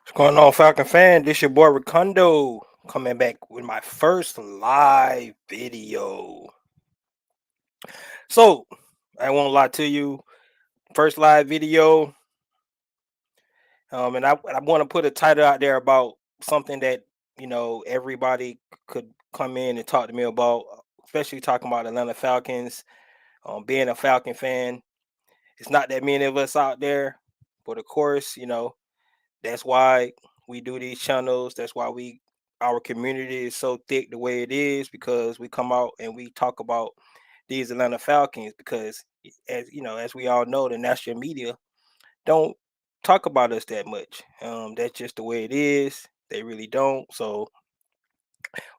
What's going on, Falcon fan? This your boy Ricondo coming back with my first live video. So, I won't lie to you, first live video. And I want to put a title out there about something that everybody could come in and talk to me about, especially talking about Atlanta Falcons. Being a Falcon fan, it's not that many of us out there, but of course, that's why we do these channels. That's why our community is so thick the way it is because we come out and we talk about these Atlanta Falcons because as we all know, the national media don't talk about us that much. That's just the way it is. They really don't. So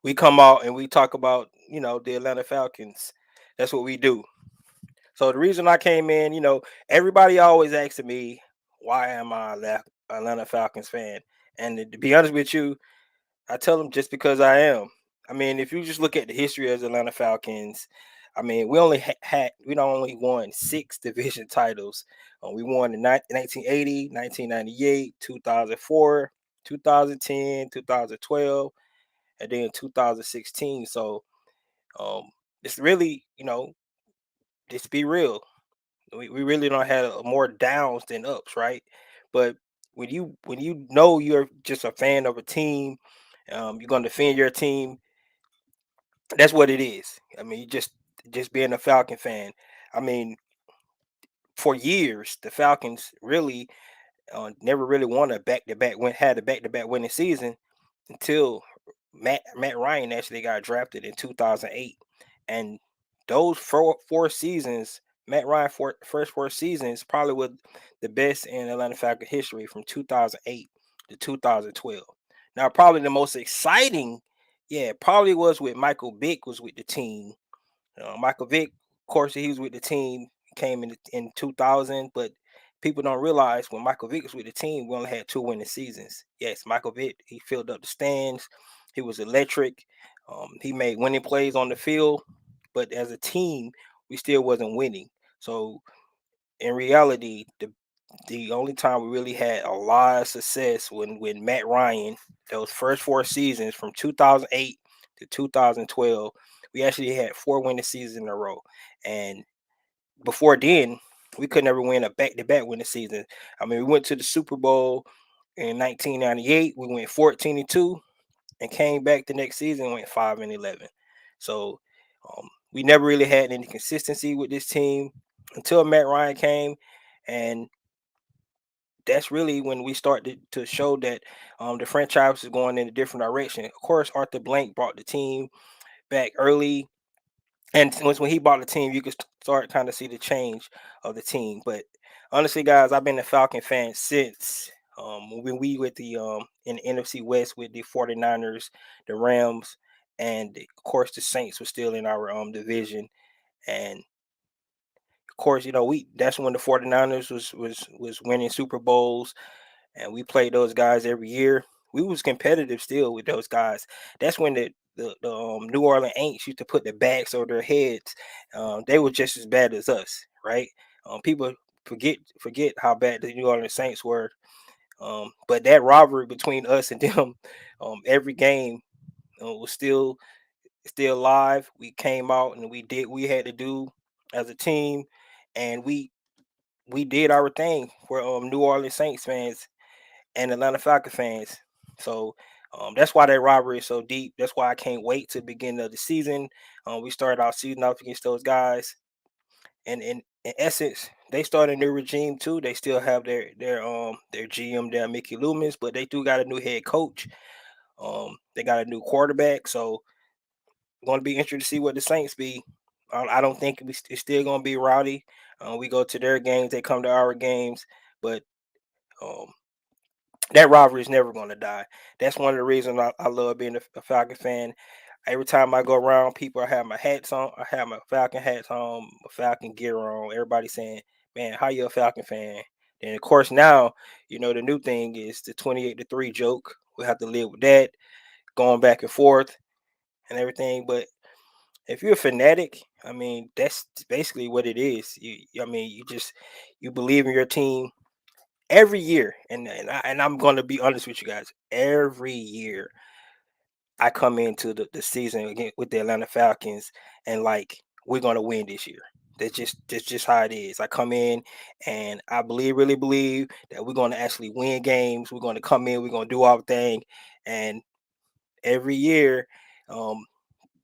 we come out and we talk about, the Atlanta Falcons. That's what we do. So the reason I came in, everybody always asking me, why am I a Atlanta Falcons fan? And to be honest with you, I tell them just because I am. I mean, if you just look at the history of the Atlanta Falcons, I mean, we don't only won six division titles. We won in 1980, 1998, 2004, 2010, 2012, and then 2016. So um, it's really, just be real. We really don't have more downs than ups, right? But when you know you're just a fan of a team, you're gonna defend your team. That's what it is. I mean, just being a Falcon fan. I mean, for years the Falcons really never really won a back to back win had a back to back winning season until Matt Ryan actually got drafted in 2008, and those four seasons, Matt Ryan first 4 seasons probably was the best in Atlanta Falcon history from 2008 to 2012. Now, probably the most exciting, yeah, probably was with Michael Vick was with the team. Michael Vick, of course, he was with the team, came in 2000, but people don't realize when Michael Vick was with the team, we only had two winning seasons. Yes, Michael Vick, he filled up the stands. He was electric. He made winning plays on the field, but as a team, we still wasn't winning. So in reality, the only time we really had a lot of success when Matt Ryan, those first 4 seasons from 2008 to 2012, we actually had 4 winning seasons in a row. And before then, we could never win a back-to-back winning season. I mean, we went to the Super Bowl in 1998. We went 14-2, and came back the next season and went 5-11. So we never really had any consistency with this team until Matt Ryan came, and that's really when we started to show that the franchise is going in a different direction. Of course, Arthur Blank brought the team back early, and once when he bought the team, you could start kind of see the change of the team. But honestly, guys, I've been a Falcon fan since when we with the in the NFC West with the 49ers, the Rams, and of course the Saints were still in our division. And of course, we that's when the 49ers was winning Super Bowls, and we played those guys every year. We was competitive still with those guys. That's when the New Orleans Aints used to put the backs over their heads. They were just as bad as us, right? People forget how bad the New Orleans Saints were. But that rivalry between us and them, every game was still live. We came out and we did we had to do as a team, and we did our thing for New Orleans Saints fans and Atlanta Falcon fans. So that's why that rivalry is so deep. That's why I can't wait to the beginning of the season. We started our season off against those guys, and in essence, they started a new regime too. They still have their GM there, Mickey Loomis, but they do got a new head coach. They got a new quarterback, so going to be interested to see what the Saints be. I don't think it's still going to be rowdy. We go to their games, they come to our games, but um, that rivalry is never going to die. That's one of the reasons I love being a Falcon fan. Every time I go around, people have my hats on. I have my Falcon hats on, my Falcon gear on. Everybody saying, "Man, how you a Falcon fan?" And of course now, the new thing is the 28-3 joke. We have to live with that, going back and forth and everything. But if you're a fanatic, I mean, that's basically what it is. I mean, you believe in your team, every year, I'm going to be honest with you guys. Every year I come into the season again with the Atlanta Falcons, and like we're going to win this year. That's just how it is. I come in and I really believe that we're going to actually win games. We're going to come in. We're going to do our thing, and every year, um,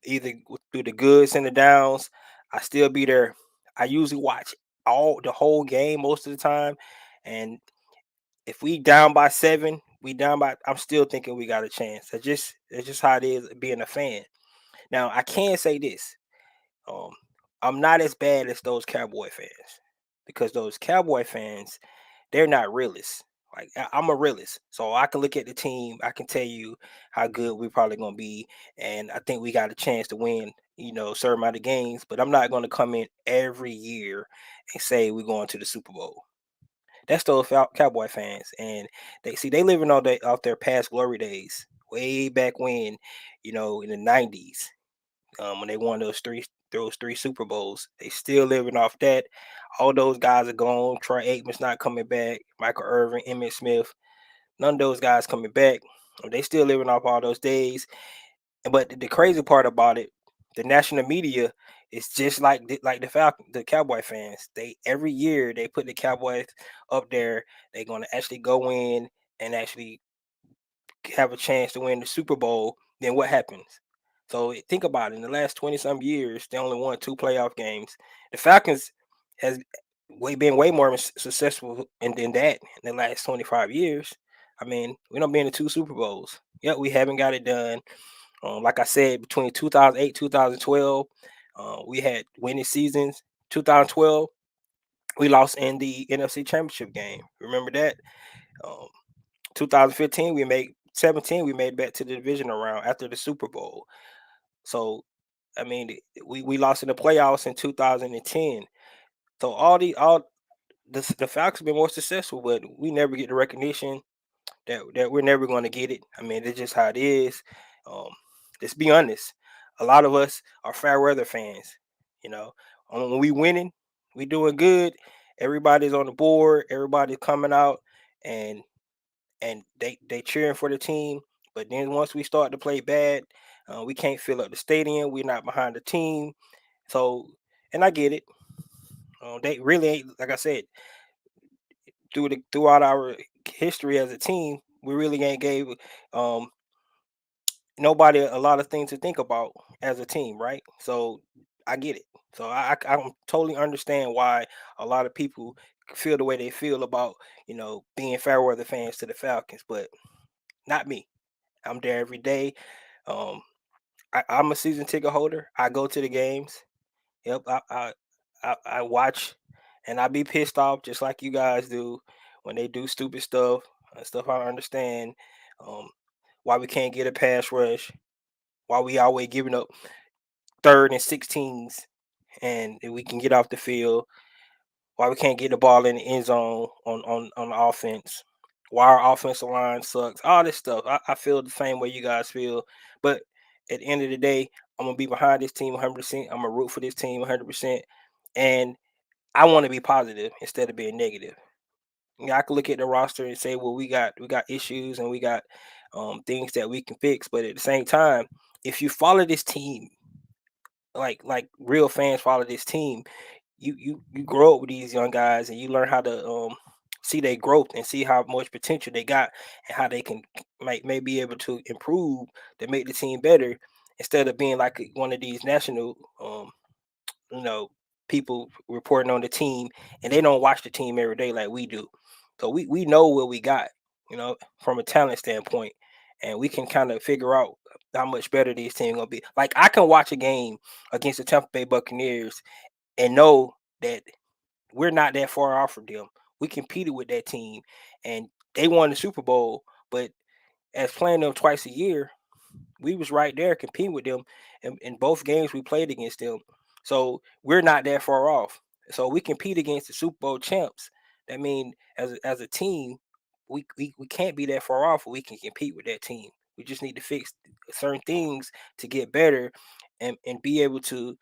either through the goods and the downs, I still be there. I usually watch all the whole game most of the time, and if we down by 7, we down by. I'm still thinking we got a chance. That's just how it is being a fan. Now I can say this: um, I'm not as bad as those Cowboy fans, because those Cowboy fans, they're not realists. Like I'm a realist, so I can look at the team. I can tell you how good we're probably gonna be, and I think we got a chance to win. Certain amount of games, but I'm not going to come in every year and say we're going to the Super Bowl. That's those Cowboy fans, and they living all day off their past glory days, way back when, in the '90s, when they won those three Super Bowls. They still living off that. All those guys are gone. Troy Aikman's not coming back. Michael Irvin, Emmitt Smith, none of those guys coming back. They still living off all those days. But the crazy part about it, the national media is just like the Cowboy fans. They every year they put the Cowboys up there. They're gonna actually go in and actually have a chance to win the Super Bowl. Then what happens? So think about it. In the last 20 some years, they only won two playoff games. The Falcons has been way more successful than that in the last 25 years. I mean, we don't been in two Super Bowls. Yet we haven't got it done. Like I said, between 2008 2012, we had winning seasons. 2012, we lost in the NFC Championship game. Remember that? Um, 2015, we made 17. We made back to the divisional round after the Super Bowl. So, I mean, we lost in the playoffs in 2010. So the Falcons have been more successful, but we never get the recognition that we're never going to get it. I mean, it's just how it is. Um, let's be honest. A lot of us are fair weather fans. You know, when we winning, we doing good. Everybody's on the board. Everybody's coming out, and they cheering for the team. But then once we start to play bad, we can't fill up the stadium. We're not behind the team. So, and I get it. They really ain't, like I said, throughout our history as a team, we really ain't gave um nobody a lot of things to think about as a team, right? So I get it. So I don't totally understand why a lot of people feel the way they feel about being fair weather fans to the Falcons, but not me. I'm there every day. Um, I'm a season ticket holder. I go to the games. Yep, I watch, and I be pissed off just like you guys do when they do stupid stuff, stuff I don't understand. Um, why we can't get a pass rush? Why we always giving up 3rd and 16s, and we can get off the field? Why we can't get the ball in the end zone on the offense? Why our offensive line sucks? All this stuff. I feel the same way you guys feel, but at the end of the day, I'm gonna be behind this team 100%. I'm gonna root for this team 100%, and I want to be positive instead of being negative. I can look at the roster and say, well, we got issues and we got things that we can fix, but at the same time, if you follow this team, like real fans follow this team, you grow up with these young guys and you learn how to see their growth and see how much potential they got and how they can may be able to improve to make the team better, instead of being like one of these national you know people reporting on the team, and they don't watch the team every day like we do. So we know what we got, from a talent standpoint, and we can kind of figure out how much better these teams gonna be. Like I can watch a game against the Tampa Bay Buccaneers and know that we're not that far off from them. We competed with that team, and they won the Super Bowl. But as playing them twice a year, we was right there competing with them in both games we played against them. So we're not that far off. So we compete against the Super Bowl champs. That mean as a team, we can't be that far off. We can compete with that team. We just need to fix certain things to get better and be able to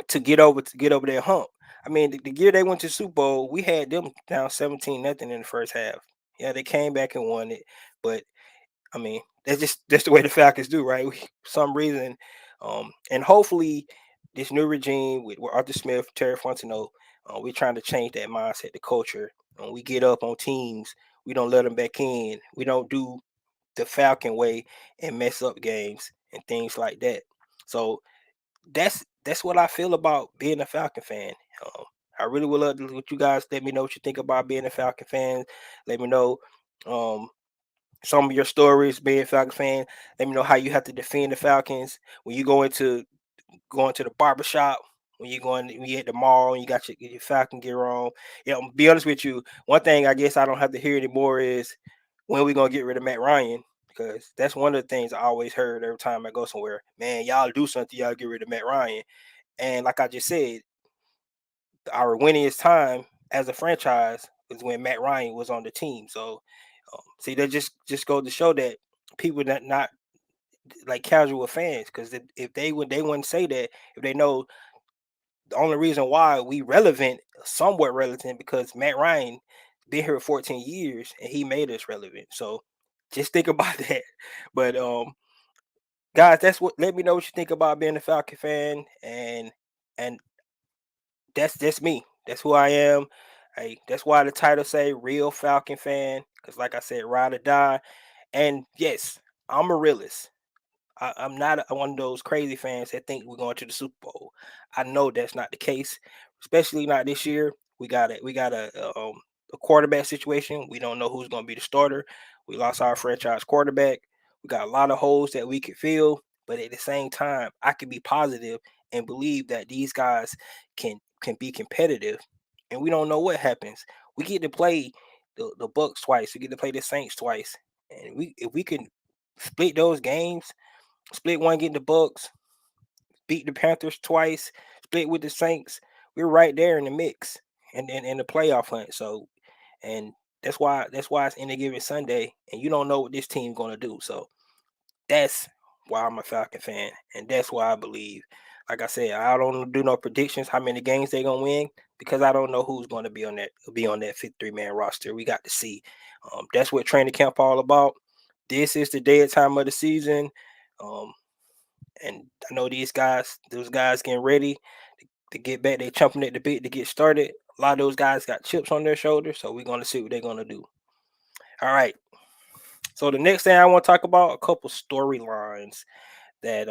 to get over their hump. I mean, the year they went to Super Bowl, we had them down 17-0 in the first half. Yeah, they came back and won it, but I mean, that's the way the Falcons do, right? For some reason, and hopefully, this new regime with Arthur Smith, Terry Fontenot, we're trying to change that mindset, the culture. When we get up on teams, we don't let them back in. We don't do the Falcon way and mess up games and things like that. So that's what I feel about being a Falcon fan. Um, I really would love to let you guys let me know what you think about being a Falcon fan. Let me know. Um, some of your stories being a Falcon fan. Let me know how you have to defend the Falcons when you going to the barbershop, when you at the mall and you got your Falcon gear on. Yeah, be honest with you. One thing I guess I don't have to hear anymore is when we gonna get rid of Matt Ryan, because that's one of the things I always heard every time I go somewhere. Man, y'all do something, y'all get rid of Matt Ryan. And like I just said, our winningest time as a franchise was when Matt Ryan was on the team. So see, that just goes to show that people that not like casual fans, because if they wouldn't say that if they know the only reason why we relevant, somewhat relevant, because Matt Ryan been here 14 years and he made us relevant. So just think about that. But guys, that's what. Let me know what you think about being a Falcon fan, and that's me. That's who I am. That's why the title say real Falcon fan, because like I said, ride or die. And yes, I'm a realist. I'm not one of those crazy fans that think we're going to the Super Bowl. I know that's not the case, especially not this year. We got a quarterback situation. We don't know who's going to be the starter. We lost our franchise quarterback. We got a lot of holes that we could fill, but at the same time, I can be positive and believe that these guys can be competitive. And we don't know what happens. We get to play the Bucks twice. We get to play the Saints twice, and we if we can split those games, split one, get the Bucks, beat the Panthers twice, split with the Saints. We're right there in the mix and in the playoff hunt. So, and that's why it's any given Sunday, and you don't know what this team's gonna do. So that's why I'm a Falcon fan, and that's why I believe. Like I said, I don't do no predictions how many games they're gonna win because I don't know who's gonna be on that 53-man roster. We got to see. That's what training camp all about. This is the dead time of the season. Um, and I know those guys getting ready to get back. They chomping at the bit to get started. A lot of those guys got chips on their shoulders, so we're gonna see what they're gonna do. All right. So the next thing I want to talk about a couple storylines that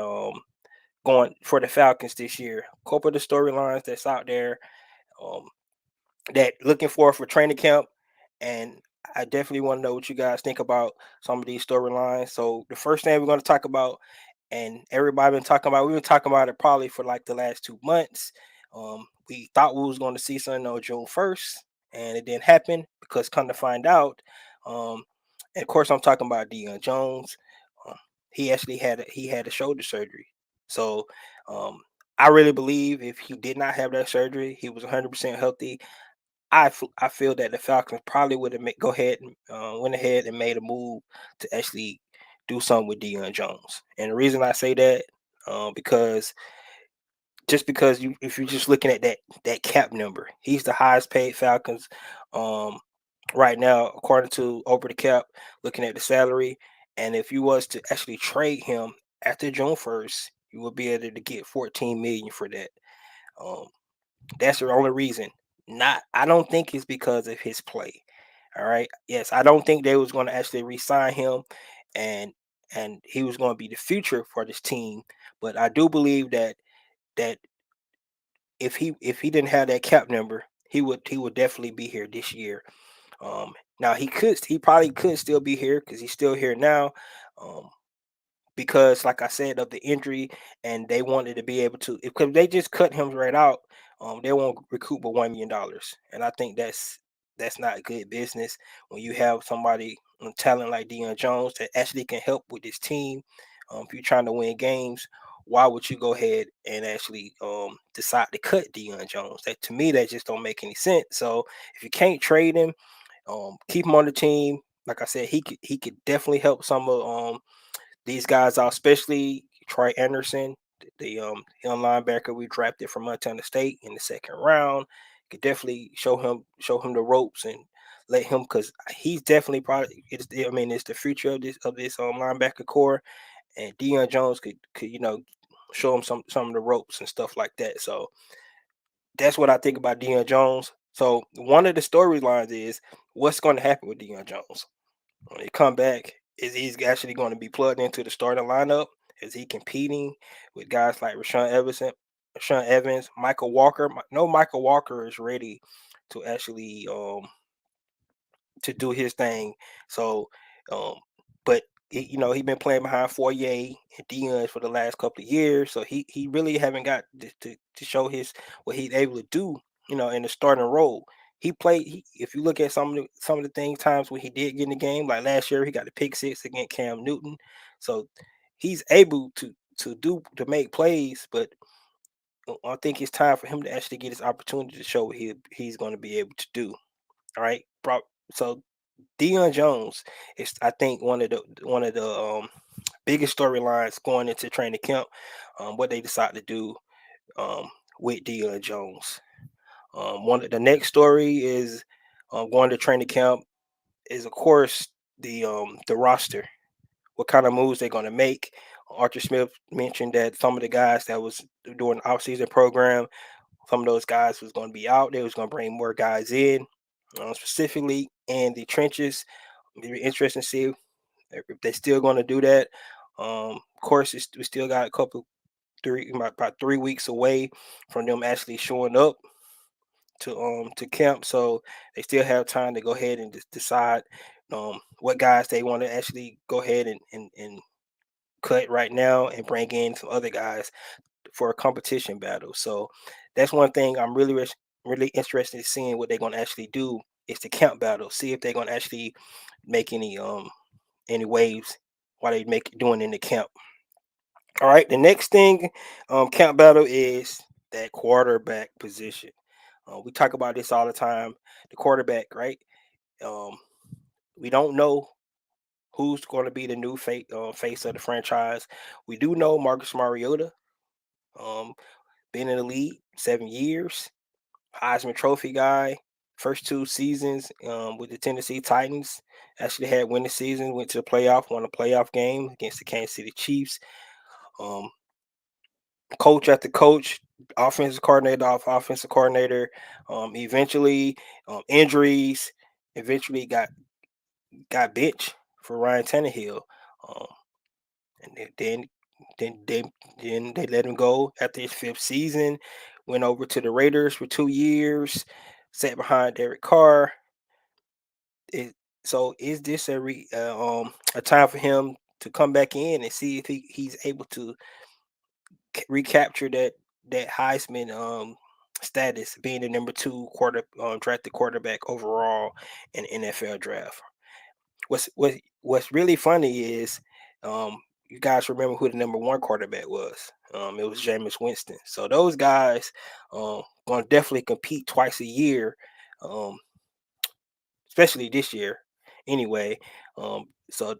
going for the Falcons this year. A couple of the storylines that's out there um that looking for training camp, and I definitely want to know what you guys think about some of these storylines. So the first thing we're going to talk about, and everybody been talking about, we've been talking about it probably for like the last 2 months. We thought we was going to see something on June 1st, and it didn't happen because come to find out, um, and of course I'm talking about Dion Jones. Um, he actually had a shoulder surgery, so um, I really believe if he did not have that surgery, he was 100% healthy. I feel that the Falcons probably would have go ahead and went ahead and made a move to actually do something with Dion Jones. And the reason I say that because just because if you're just looking at that cap number, he's the highest paid Falcons um, right now according to over the cap. Looking at the salary, and if you was to actually trade him after June 1st, you would be able to get 14 million for that. Um, that's the only reason. Not, I don't think it's because of his play. All right. Yes, I don't think they was going to actually re-sign him, and he was going to be the future for this team. But I do believe that if he didn't have that cap number, he would definitely be here this year. Now he probably could still be here because he's still here now. Um, because like I said of the injury, and they wanted to be able to, because they just cut him right out, they won't recoup but $1 million, and I think that's not good business when you have somebody talent like Dion Jones that actually can help with this team. If you're trying to win games, why would you go ahead and actually decide to cut Dion Jones? That to me that just don't make any sense. So if you can't trade him, keep him on the team. Like I said, he could definitely help some of these guys out, especially Troy Anderson. the young linebacker we drafted from Montana State in the second round. Could definitely show him the ropes and let him, because he's definitely probably it's the future of this linebacker core, and Dion Jones could show him some of the ropes and stuff like that. So that's what I think about Dion Jones. So one of the storylines is what's going to happen with Dion Jones when he come back. Is he's actually going to be plugged into the starting lineup? Is he competing with guys like Rashawn Evans, Michael Walker? No, Michael Walker is ready to actually to do his thing. So, um, but he been playing behind Fourier and Dion for the last couple of years, so he really haven't got to show his what he's able to do. In the starting role. He played. If you look at some of the things times when he did get in the game, like last year, he got a pick six against Cam Newton. So he's able to make plays, but I think it's time for him to actually get his opportunity to show what he's going to be able to do. All right, so Dion Jones is, I think, one of the biggest storylines going into training camp. What they decide to do um, with Dion Jones. One of the next story is going to training camp is, of course, the roster. What kind of moves they're going to make? Arthur Smith mentioned that some of the guys that was doing the offseason program, some of those guys was going to be out. They was going to bring more guys in, specifically in the trenches. It'll be interesting to see if they're still going to do that. Of course, we still got a couple, about 3 weeks away from them actually showing up to camp, so they still have time to go ahead and decide what guys they want to actually go ahead and cut right now and bring in some other guys for a competition battle. So that's one thing I'm really interested in seeing what they're going to actually do is the camp battle. See if they're going to actually make any waves while they make doing in the camp. All right, the next thing camp battle is that quarterback position. We talk about this all the time. The quarterback, right? Um, we don't know who's going to be the new face of the franchise. We do know Marcus Mariota, um, been in the league 7 years, Heisman Trophy guy, first 2 seasons with the Tennessee Titans. Actually had winning season, went to the playoff, won a playoff game against the Kansas City Chiefs. Um, Coach after coach, offensive coordinator off offensive coordinator. Eventually, injuries. Eventually got benched for Ryan Tannehill. Um, and then they then they let him go after his fifth season. Went over to the Raiders for 2 years. Sat behind Derek Carr. It, so is this a time for him to come back in and see if he's able to recapture that Heisman status, being the number two drafted quarterback overall in the NFL draft? What's really funny is you guys remember who the number one quarterback was. It was Jameis Winston. So those guys gonna definitely compete twice a year, um, especially this year. Anyway, so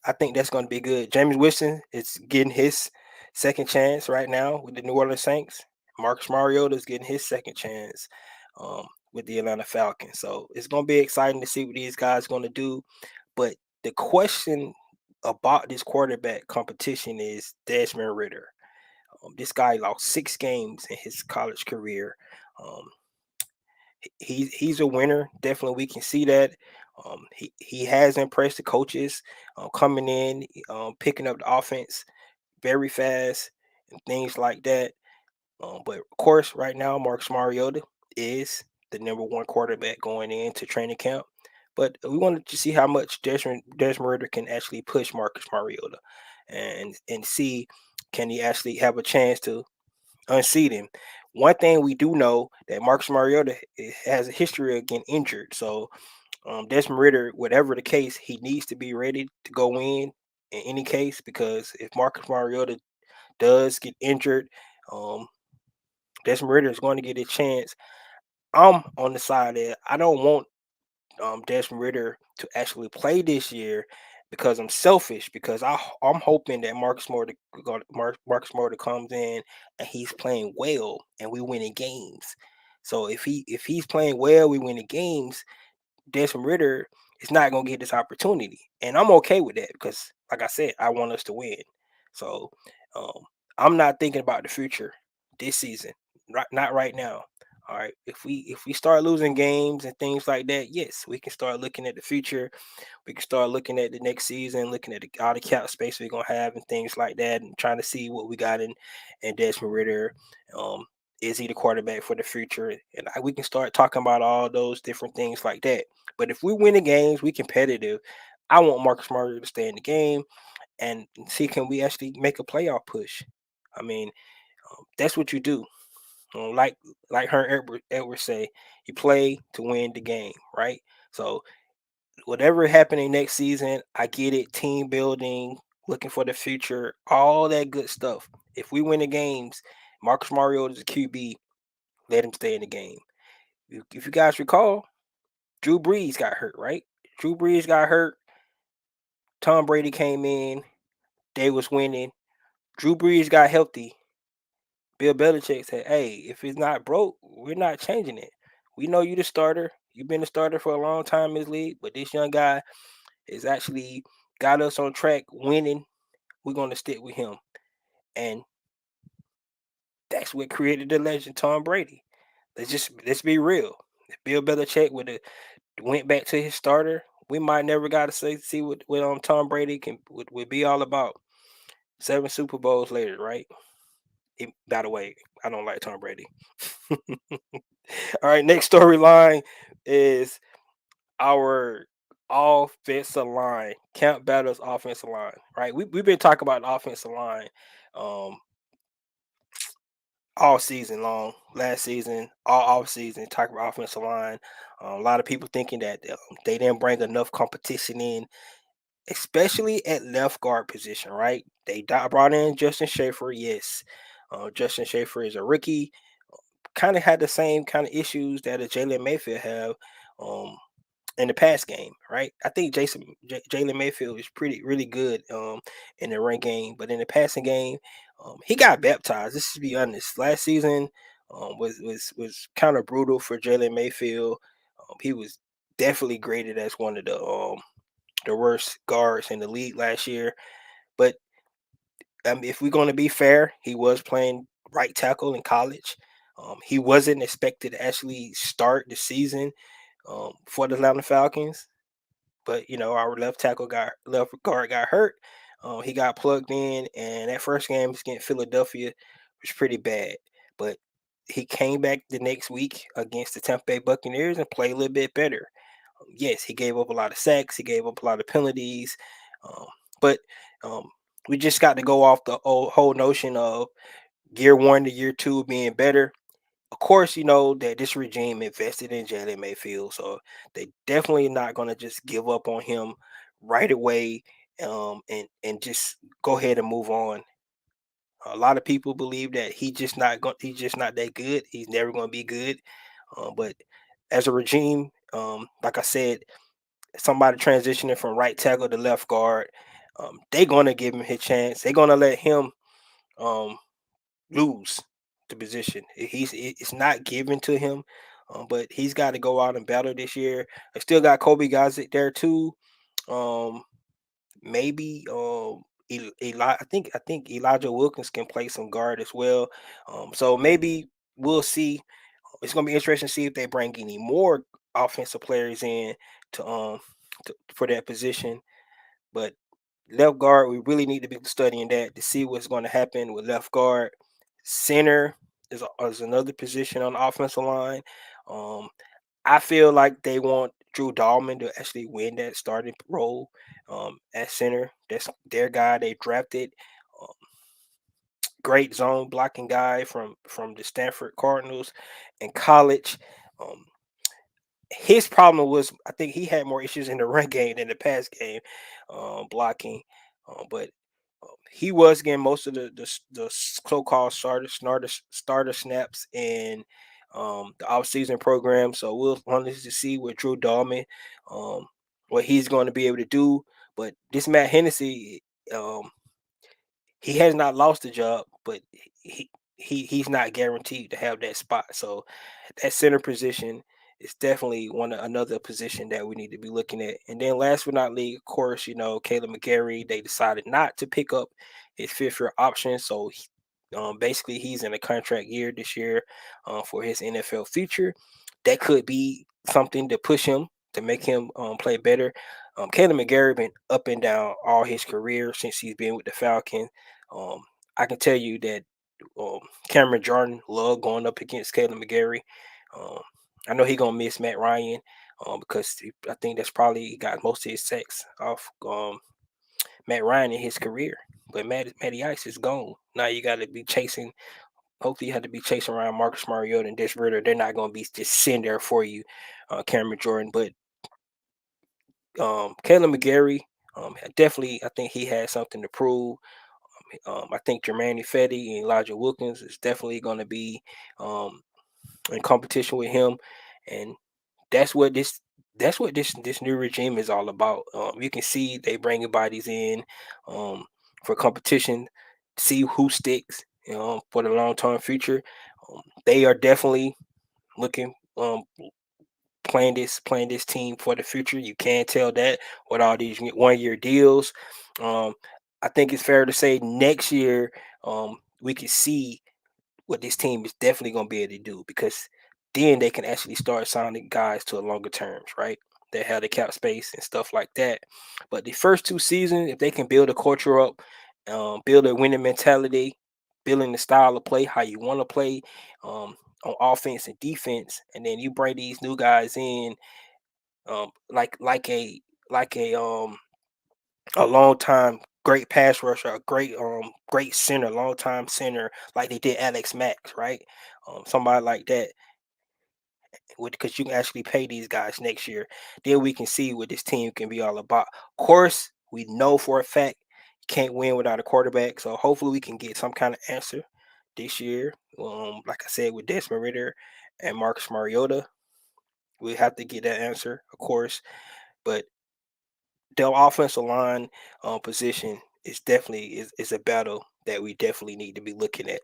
I think that's going to be good. James Winston is getting his second chance right now with the New Orleans Saints. Marcus Mariota is getting his second chance with the Atlanta Falcons. So it's going to be exciting to see what these guys are going to do. But the question about this quarterback competition is Desmond Ritter. This guy lost 6 games in his college career. Um, he's a winner. Definitely, we can see that. He has impressed the coaches coming in, picking up the offense very fast and things like that. But of course, right now, Marcus Mariota is the number one quarterback going into training camp. But we wanted to see how much Desmond Ritter can actually push Marcus Mariota, and see can he actually have a chance to unseat him. One thing we do know that Marcus Mariota has a history of getting injured. So Desmond Ritter, whatever the case, he needs to be ready to go in any case, because if Marcus Mariota does get injured, um, Desmond Ritter is going to get a chance. I'm on the side that I don't want Desmond Ritter to actually play this year because I'm selfish, because I'm hoping that Marcus Morta comes in and he's playing well and we winning games. So if he's playing well, we winning games. Desmond Ritter is not gonna get this opportunity, and I'm okay with that because, like I said, I want us to win. So um, I'm not thinking about the future this season, right? Not right now. All right. If we start losing games and things like that, yes, we can start looking at the future. We can start looking at the next season, looking at all the cap space we're gonna have and things like that, and trying to see what we got in Desmond Ritter. Um, is he the quarterback for the future? And we can start talking about all those different things like that. But if we win the games, we competitive. I want Marcus Mariota to stay in the game and see can we actually make a playoff push. I mean, that's what you do. Like Edwards say, you play to win the game, right? So whatever happening next season, I get it. Team building, looking for the future, all that good stuff. If we win the games, Marcus Mariota is a QB. Let him stay in the game. If you guys recall, Drew Brees got hurt, right? Drew Brees got hurt. Tom Brady came in. They was winning. Drew Brees got healthy. Bill Belichick said, "Hey, if it's not broke, we're not changing it. We know you the starter. You've been the starter for a long time in this league, but this young guy is actually got us on track winning. We're going to stick with him." And that's what created the legend Tom Brady. Let's be real. If Bill Belichick would have went back to his starter, we might never got to see what Tom Brady would be all about. 7 Super Bowls later, right? By the way, I don't like Tom Brady. All right, next storyline is our offensive line. Camp Battle's offensive line, right? We've been talking about the offensive line um, all season long. Last season, all off season, talking about offensive line. A lot of people thinking that they didn't bring enough competition in, especially at left guard position, right? They brought in Justin Schaefer, yes. Justin Schaefer is a rookie, kind of had the same kind of issues that a Jalen Mayfield have um, in the pass game, right? I think Jalen Mayfield is really good in the run game, but in the passing game, he got baptized. Let's just be honest. Last season was kind of brutal for Jalen Mayfield. He was definitely graded as one of the worst guards in the league last year. But if we're going to be fair, he was playing right tackle in college. He wasn't expected to actually start the season for the Atlanta Falcons, but our left guard got hurt. He got plugged in, and that first game against Philadelphia was pretty bad. But he came back the next week against the Tampa Bay Buccaneers and played a little bit better. Yes, he gave up a lot of sacks, he gave up a lot of penalties, um, but um, we just got to go off the whole notion of year one to year two being better. Of course, you know that this regime invested in Jalen Mayfield, so they definitely not going to just give up on him right away, and just go ahead and move on. A lot of people believe that he's just not that good. He's never going to be good. But as a regime, like I said, somebody transitioning from right tackle to left guard, they're going to give him his chance. They're going to let him um, lose the position. It's not given to him, but he's got to go out and battle this year. I still got Kobe guys there too. Um, maybe I think Elijah Wilkins can play some guard as well. So maybe we'll see. It's gonna be interesting to see if they bring any more offensive players in to for that position. But left guard, we really need to be studying that to see what's going to happen with left guard. Center is another position on the offensive line. Um, I feel like they want Drew Dahlman to actually win that starting role at center. That's their guy they drafted. Um, Great zone blocking guy from the Stanford Cardinals in college. Um, his problem was I think he had more issues in the run game than the pass game, blocking. But he was getting most of the so-called starter snaps in the offseason program. So we'll want to see with Drew Dahlman, um, what he's going to be able to do. But this Matt Hennessy, um, he has not lost the job, but he he's not guaranteed to have that spot. So that center position is definitely another position that we need to be looking at. And then last but not least, of course, Caleb Mcgarry, they decided not to pick up his fifth year option. So basically he's in a contract year this year for his NFL future. That could be something to push him to make him play better. Caleb Mcgarry been up and down all his career since he's been with the Falcons. Um, I can tell you that um, Cameron Jordan loved going up against Caleb Mcgarry. Um, I know he gonna miss Matt Ryan because I think that's probably he got most of his sacks off Matt Ryan in his career. But Matty Ice is gone. Now you got to be chasing. Hopefully, you have to be chasing around Marcus Mariota and Des Ridder. They're not going to be just sitting there for you, Cameron Jordan. But Caleb McGarry, definitely, I think he has something to prove. I think Jermaine Fetty and Elijah Wilkins is definitely going to be um, in competition with him, and that's what this new regime is all about. You can see they bringing bodies in for competition, see who sticks, for the long term future. They are definitely looking playing this team for the future. You can't tell that with all these 1 year deals. Um, I think it's fair to say next year we can see what this team is definitely going to be able to do because then they can actually start signing guys to a longer terms, right? They have the cap space and stuff like that. But the first 2 seasons, if they can build a culture up, build a winning mentality, building the style of play, how you want to play on offense and defense, and then you bring these new guys in, like a long time great pass rusher, a great center, long time center, like they did Alex Max, right? Somebody like that, because you can actually pay these guys next year. Then we can see what this team can be all about. Of course, we know for a fact you can't win without a quarterback, so hopefully we can get some kind of answer this year. Like I said, with Desmond Ritter and Marcus Mariota, we have to get that answer, of course. But the offensive line position is a battle that we definitely need to be looking at.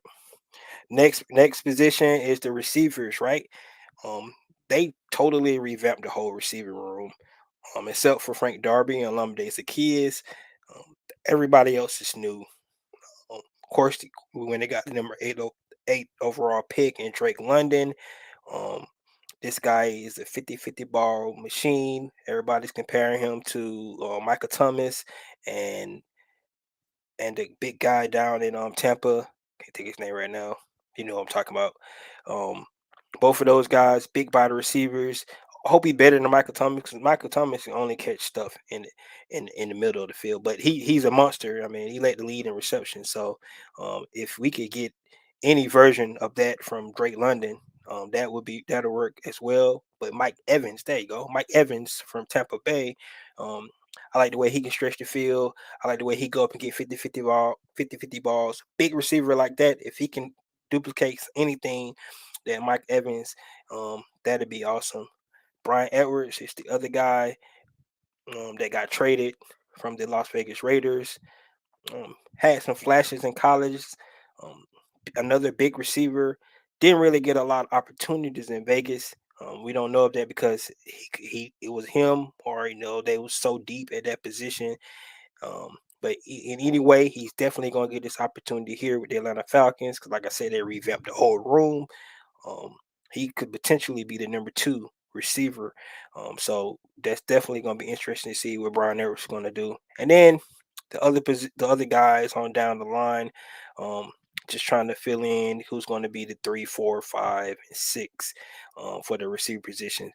Next position is the receivers, right? Um, they totally revamped the whole receiver room, except for Frank Darby and Olamide Zaccheaus. Um, Everybody else is new. Of course, when they got the number eight overall pick in Drake London, um, this guy is a 50-50 ball machine. Everybody's comparing him to Michael Thomas and the big guy down in Tampa. Can't think his name right now. You know what I'm talking about. Um, both of those guys, big body receivers. I hope he better than Michael Thomas because Michael Thomas can only catch stuff in the middle of the field. But he's a monster. I mean, he led the lead in reception. So if we could get any version of that from Drake London, that'll work as well. But Mike Evans, there you go, Mike Evans from Tampa Bay. Um, I like the way he can stretch the field. I like the way he go up and get 50-50 balls. Big receiver like that, if he can duplicate anything that Mike Evans, that'd be awesome. Brian Edwards is the other guy that got traded from the Las Vegas Raiders. Had some flashes in college. Um, Another big receiver. Didn't really get a lot of opportunities in Vegas. We don't know if that because it was him or they was so deep at that position. But in any way, he's definitely going to get this opportunity here with the Atlanta Falcons because, like I said, they revamped the whole room. Um, he could potentially be the number 2 receiver. So that's definitely going to be interesting to see what Brian Edwards is going to do. And then the other guys on down the line, um, just trying to fill in who's going to be the 3, 4, 5, and 6 for the receiver position.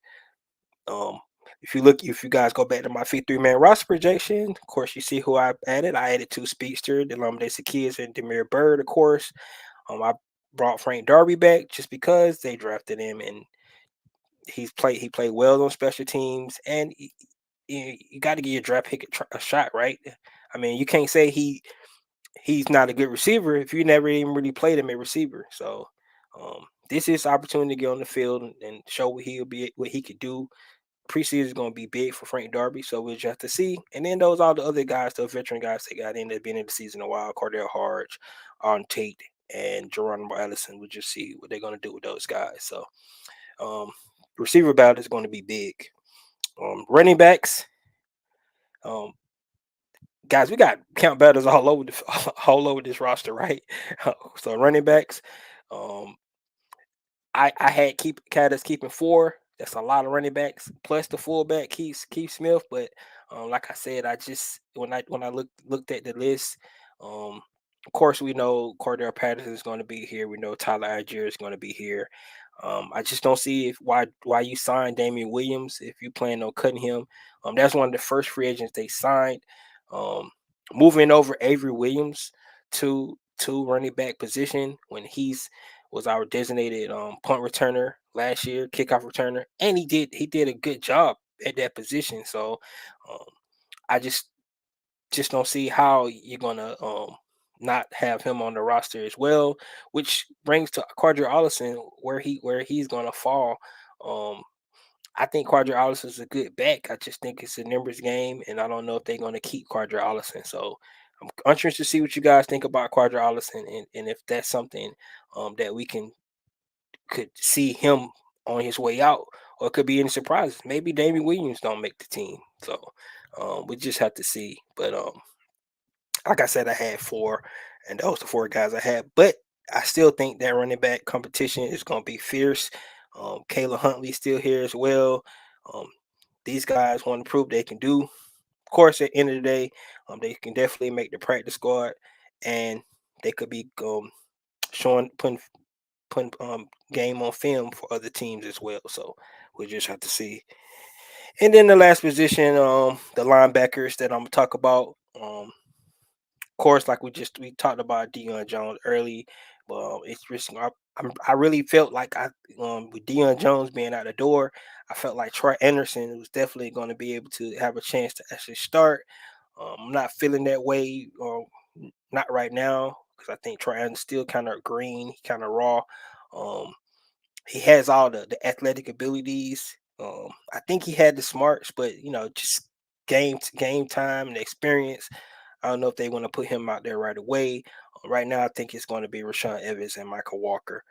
Um, if you guys go back to my 53-man roster projection, of course, you see who I added. I added 2 speedsters, the Olamide Zaccheaus and Demir Bird, of course. I brought Frank Darby back just because they drafted him and he played well on special teams and you got to give your draft pick a shot, right? I mean, you can't say he's not a good receiver if you never even really played him a receiver. So this is opportunity to get on the field and show what he could do preseason is going to be big for Frank Darby, so we'll just have to see. And then those are the other guys, the veteran guys they got in that been in the season a while, Cardell Harge, on Tate, and Geronimo Allison. We'll just see what they're going to do with those guys. So um, receiver battle is going to be big. Running backs, um, guys, we got count battles all over all over this roster, right? So running backs, um, I had Cat us keeping four. That's a lot of running backs plus the fullback Keith Smith. But like I said, I just when I looked at the list, of course we know Cordell Patterson is going to be here. We know Tyler Algier is going to be here. I just don't see why you signed Damian Williams if you plan on cutting him. That's one of the first free agents they signed. Um, moving over Avery Williams to running back position when he's was our designated punt returner last year, kickoff returner, and he did a good job at that position. So um, I just don't see how you're gonna not have him on the roster as well, which brings to Cardra Allison where he's gonna fall. Um, I think Cardra Allison is a good back. I just think it's a numbers game, and I don't know if they're gonna keep Cardra Allison. So I'm interested to see what you guys think about Cardra Allison and if that's something that we could see him on his way out, or it could be any surprises. Maybe Damian Williams don't make the team. So we just have to see. But like I said, I had four, and those the four guys I had. But I still think that running back competition is going to be fierce. Kayla Huntley still here as well. Um, these guys want to prove they can do. Of course, at the end of the day, they can definitely make the practice squad, and they could be showing putting game on film for other teams as well. So we just have to see. And then the last position, the linebackers that I'm gonna talk about. Course, like we talked about Dion Jones early, but it's just I really felt like with Dion Jones being out the door, I felt like Troy Anderson was definitely going to be able to have a chance to actually start. I'm not feeling that way, not right now, because I think Troy Anderson's still kind of green, kind of raw. Um, he has all the athletic abilities. I think he had the smarts, but just game time and experience. I don't know if they want to put him out there right away. Right now, I think it's going to be Rashawn Evans and Michael Walker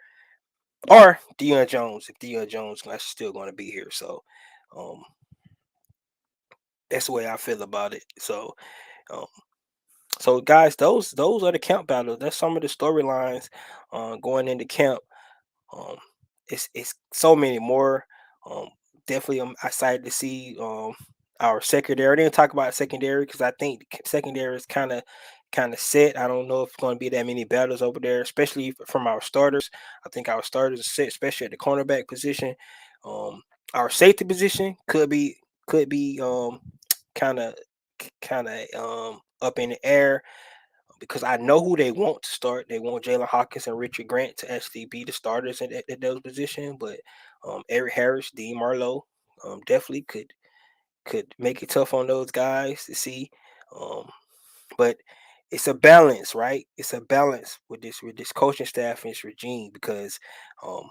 or Dion Jones. If Dion Jones is still going to be here, so um, that's the way I feel about it. Um, so guys, those are the camp battles. That's some of the storylines going into camp. Um, it's so many more. Um, definitely, I'm excited to see our secondary. I didn't talk about secondary because I think secondary is kind of set. I don't know if it's going to be that many battles over there, especially from our starters. I think our starters are set, especially at the cornerback position. Um, our safety position could be kind of up in the air because I know who they want to start. They want Jalen Hawkins and Richard Grant to actually be the starters at those positions. But Eric Harris, Dean Marlowe, definitely could make it tough on those guys to see. Um, but it's a balance, right? It's a balance with this coaching staff and this regime because um,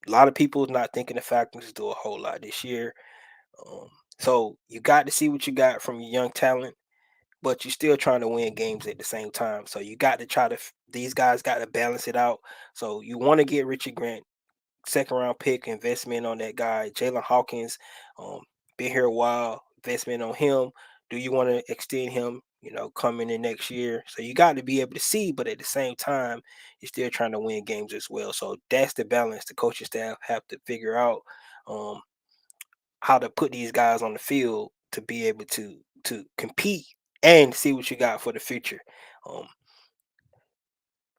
a lot of people not thinking the Falcons do a whole lot this year. Um, so you got to see what you got from your young talent, but you're still trying to win games at the same time. So you got to these guys got to balance it out. So you want to get Richard Grant, second round pick, investment on that guy. Jalen Hawkins, um, been here a while, investment on him. Do you want to extend him, coming in next year? So you got to be able to see, but at the same time, you're still trying to win games as well. So that's the balance the coaching staff have to figure out. Um, how to put these guys on the field to be able to compete and see what you got for the future. Um,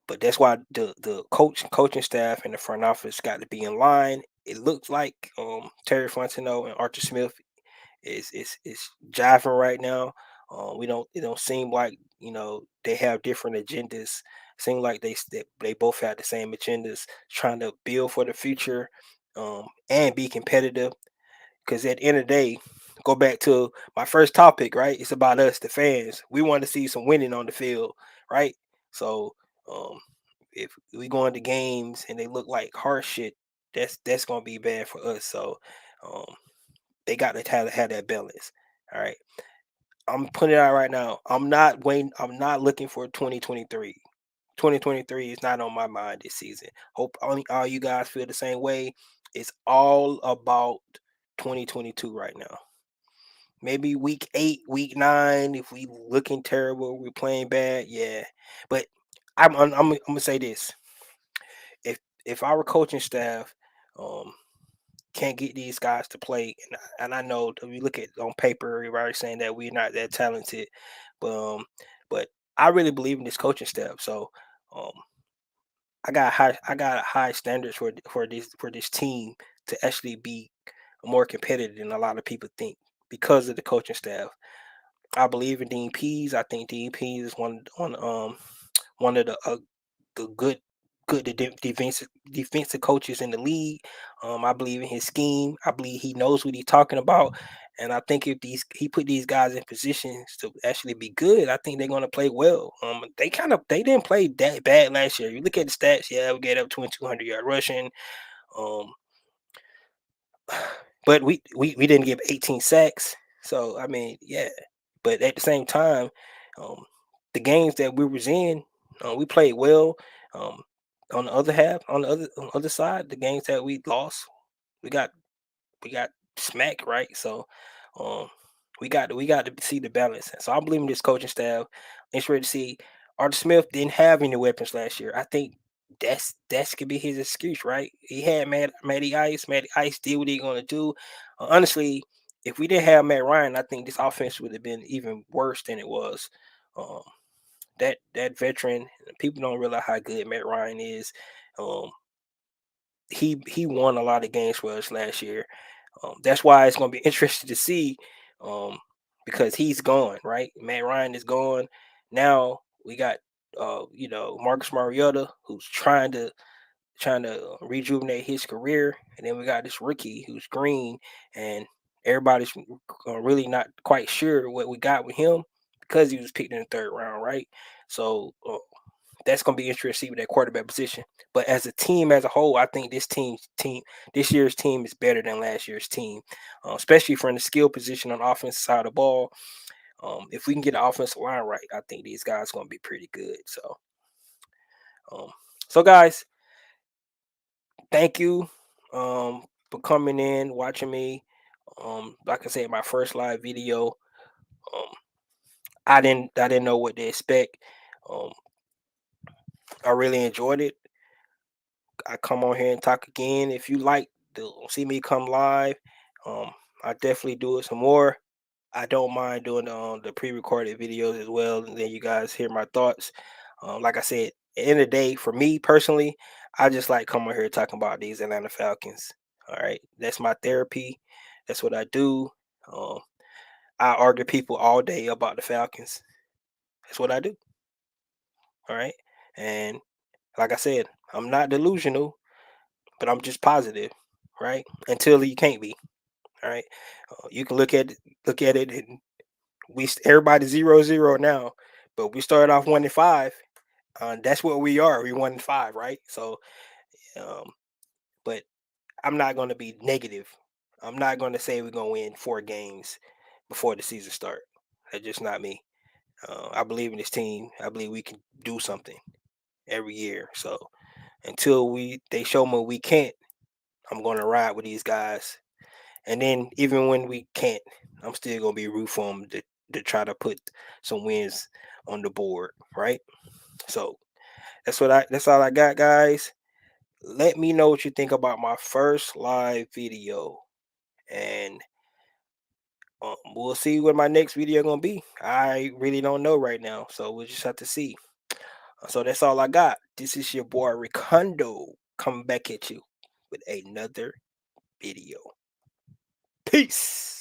but that's why the coaching staff and the front office got to be in line. It looks like Terry Fontenot and Arthur Smith is jiving right now. We don't It don't seem like they have different agendas. Seem like they both have the same agendas, trying to build for the future and be competitive because at the end of the day, go back to my first topic, right? It's about us, the fans. We want to see some winning on the field, right? So um, if we go into games and they look like harsh shit, that's gonna be bad for us. So um, they got to have that balance. All right. I'm putting it out right now. I'm not waiting. I'm not looking for 2023. 2023 is not on my mind this season. Hope all you guys feel the same way. It's all about 2022 right now. Maybe week 8, week 9, if we looking terrible, we're playing bad, yeah. But I'm gonna say this: if our coaching staff um can't get these guys to play, and I know that we look at on paper, everybody's saying that we're not that talented, but but I really believe in this coaching staff. So um, I got high standards for this team to actually be more competitive than a lot of people think because of the coaching staff. I believe in Dean Pease. I think Dean Pease is one of the good defensive coaches in the league. I believe in his scheme. I believe he knows what he's talking about, and I think if he put these guys in positions to actually be good, I think they're going to play well. They didn't play that bad last year. You look at the stats. Yeah, we get up 2,200 yard rushing. Um, but we didn't give 18 sacks. So I mean, yeah. But at the same time, um, the games that we was in, we played well. Um, on the other half, on the other side, the games that we lost, we got we got smacked, right. So um, we got to see the balance. So I believe in this coaching staff. It's ready to see. Arthur Smith didn't have any weapons last year. I think that's could be his excuse, right? He had Matty Ice. Matty Ice did what he gonna do. Honestly, if we didn't have Matt Ryan, I think this offense would have been even worse than it was. Um, that veteran, people don't realize how good Matt Ryan is. Um, he won a lot of games for us last year. That's why it's going to be interesting to see, um, because he's gone, right? Matt Ryan is gone. Now we got Marcus Mariota, who's trying to rejuvenate his career, and then we got this rookie who's green, and everybody's really not quite sure what we got with him because he was picked in the third round, right? So that's going to be interesting to see with that quarterback position. But as a team as a whole, I think this year's team is better than last year's team, especially from the skill position on the offensive side of the ball. If we can get the offensive line right, I think these guys are going to be pretty good. Um, so guys, thank you for coming in, watching me. Like I said, my first live video. Um, I didn't know what to expect. Um, I really enjoyed it. I come on here and talk again. If you like to see me come live, um, I definitely do it some more. I don't mind doing the pre-recorded videos as well, and then you guys hear my thoughts. Like I said, at the end of the day, for me personally, I just like coming here talking about these Atlanta Falcons. All right, that's my therapy. That's what I do. Um, I argue people all day about the Falcons. That's what I do. All right, and like I said, I'm not delusional, but I'm just positive, right? Until you can't be. All right, you can look at it, and everybody 0-0 now, but we started off 1-5. That's what we are. We 1-5, right? So, um, but I'm not going to be negative. I'm not going to say we're going to win 4 games before the season start. That's just not me. I believe in this team. I believe we can do something every year. So until they show me we can't, I'm going to ride with these guys. And then even when we can't, I'm still going to be root for them to try to put some wins on the board, right? So that's all I got, guys. Let me know what you think about my first live video, and we'll see what my next video gonna be. I really don't know right now, so we'll just have to see. So that's all I got. This is your boy Ricondo coming back at you with another video. Peace.